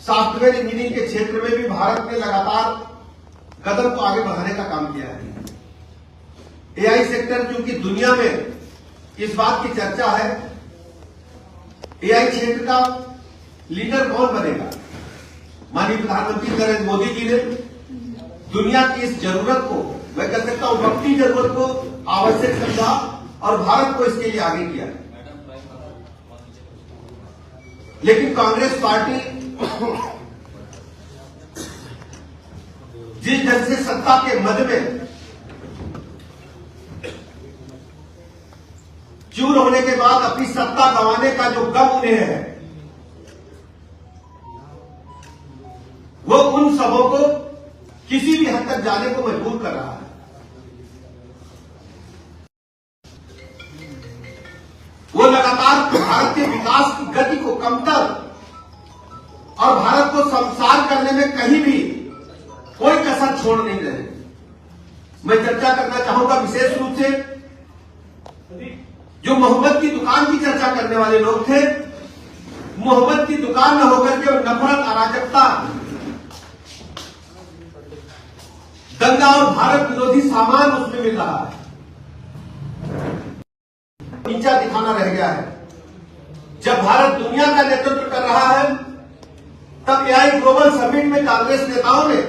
Software engineering के क्षेत्र में भी भारत ने लगातार कदम को आगे बढ़ाने का काम किया है। एआई सेक्टर क्योंकि दुनिया में इस बात की चर्चा है, एआई क्षेत्र का लीडर कौन बनेगा। माननीय प्रधानमंत्री नरेंद्र मोदी जी ने दुनिया की इस जरूरत को, मैं कह सकता हूं बढ़ती जरूरत को आवश्यक समझा और भारत को इसके लिए आगे किया। लेकिन कांग्रेस पार्टी जिस ढंग से सत्ता के मद में चूर होने के बाद अपनी सत्ता गंवाने का जो गम उन्हें है, वो उन सबों को किसी भी हद तक जाने को मजबूर कर रहा है। वो लगातार भारत के विकास की गति को कमतर और भारत को शर्मसार करने में कहीं भी कोई कसर छोड़ नहीं रहे। मैं चर्चा करना चाहूंगा विशेष रूप से जो मोहब्बत की दुकान की चर्चा करने वाले लोग थे। मोहब्बत की दुकान न होकर के नफरत, अराजकता, दंगा और भारत विरोधी सामान उसमें मिल रहा है। नीचा दिखाना रह गया है। जब भारत दुनिया का नेतृत्व कर रहा है, तब एआई ग्लोबल समिट में कांग्रेस नेताओं ने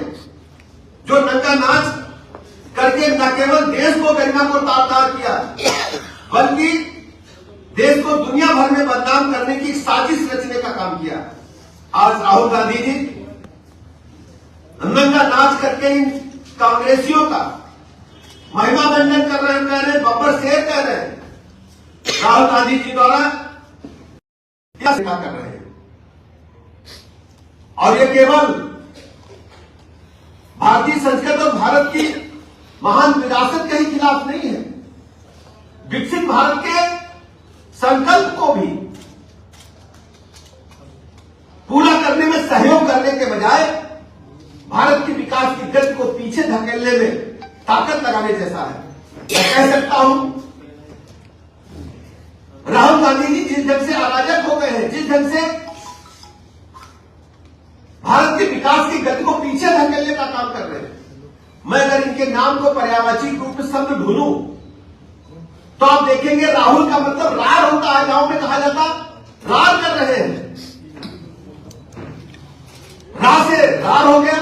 जो नंगा नाच करके न केवल देश को गरिमा को तार-तार किया, बल्कि देश को दुनिया भर में बदनाम करने की साजिश रचने का काम किया। आज राहुल गांधी जी नंगा नाच करके इन कांग्रेसियों का महिमा मंडन कर रहे हैं, कह रहे हैं, बब्बर शेर कह रहे हैं। राहुल गांधी जी द्वारा क्या कर रहे हैं, और ये केवल भारतीय संस्कृति और भारत की महान विरासत के ही खिलाफ नहीं है। विकसित भारत के संकल्प को भी पूरा करने में सहयोग करने के बजाय भारत की विकास की गति को पीछे धकेलने में ताकत लगाने जैसा है। मैं कह सकता हूं राहुल गांधी जी जिस ढंग से अराजक हो गए हैं, जिस ढंग से भारत के विकास की गति को पीछे धकेलने का काम कर रहे हैं, मैं अगर इनके नाम को पर्यायवाची रूप में शब्द ढूंढूं तो आप देखेंगे राहुल का मतलब रार होता है। गांव में कहा जाता रार कर रहे हैं। रा से रार हो गया,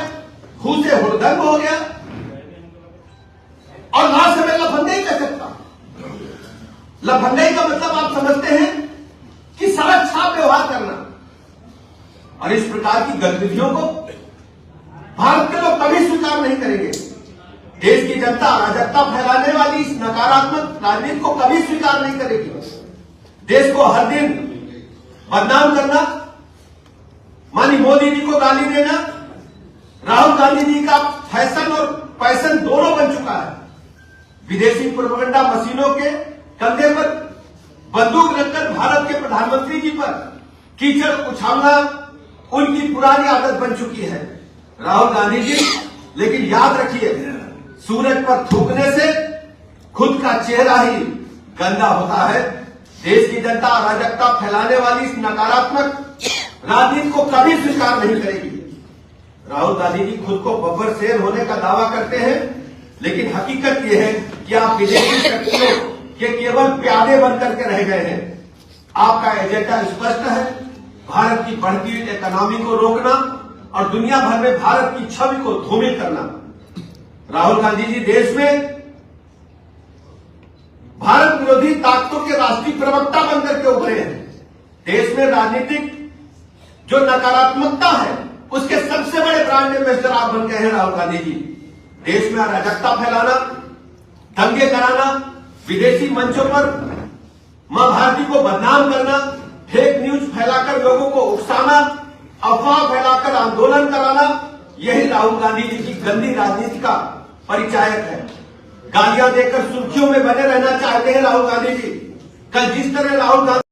हु से हुड़दंग हो गया, और रार से मैं लफंगई कह सकता। लफंगई का मतलब आप समझते हैं कि सड़क छाप व्यवहार करना। और इस प्रकार की गतिविधियों को भारत के लोग कभी स्वीकार नहीं करेंगे। देश की जनता अराजकता फैलाने वाली इस नकारात्मक राजनीति को कभी स्वीकार नहीं करेगी। देश को हर दिन बदनाम करना, माननीय मोदी जी को गाली देना, राहुल गांधी जी का फैशन और पैशन दोनों बन चुका है। विदेशी प्रोपेगेंडा मशीनों के कंधे पर बंदूक रखकर भारत के प्रधानमंत्री जी पर कीचड़ उछालना उनकी पुरानी आदत बन चुकी है राहुल गांधी जी। लेकिन याद रखिए, सूरज पर थूकने से खुद का चेहरा ही गंदा होता है। देश की जनता अराजकता फैलाने वाली इस नकारात्मक राजनीति को कभी स्वीकार नहीं करेगी। राहुल गांधी जी खुद को बब्बर शेर होने का दावा करते हैं, लेकिन हकीकत यह है कि आप विदेशी शक्तियों के केवल प्यादे बनकर के रह गए हैं। आपका एजेंडा स्पष्ट है, भारत की बढ़ती हुई इकोनॉमी को रोकना और दुनिया भर में भारत की छवि को धूमिल करना। राहुल गांधी जी देश में भारत विरोधी ताकतों के राष्ट्रीय प्रवक्ता बनकर के उभरे हैं। देश में राजनीतिक जो नकारात्मकता है उसके सबसे बड़े ब्रांड एम्बेसडर आप बन गए हैं राहुल गांधी जी। देश में अराजकता फैलाना, दंगे कराना, विदेशी मंचों पर मां भारती को बदनाम करना, फेक न्यूज फैलाकर लोगों को उकसाना, अफवाह फैलाकर आंदोलन कराना, यही राहुल गांधी जी की गंदी राजनीति का परिचायक है। गालियां देकर सुर्खियों में बने रहना चाहते हैं राहुल गांधी जी। कल जिस तरह राहुल गांधी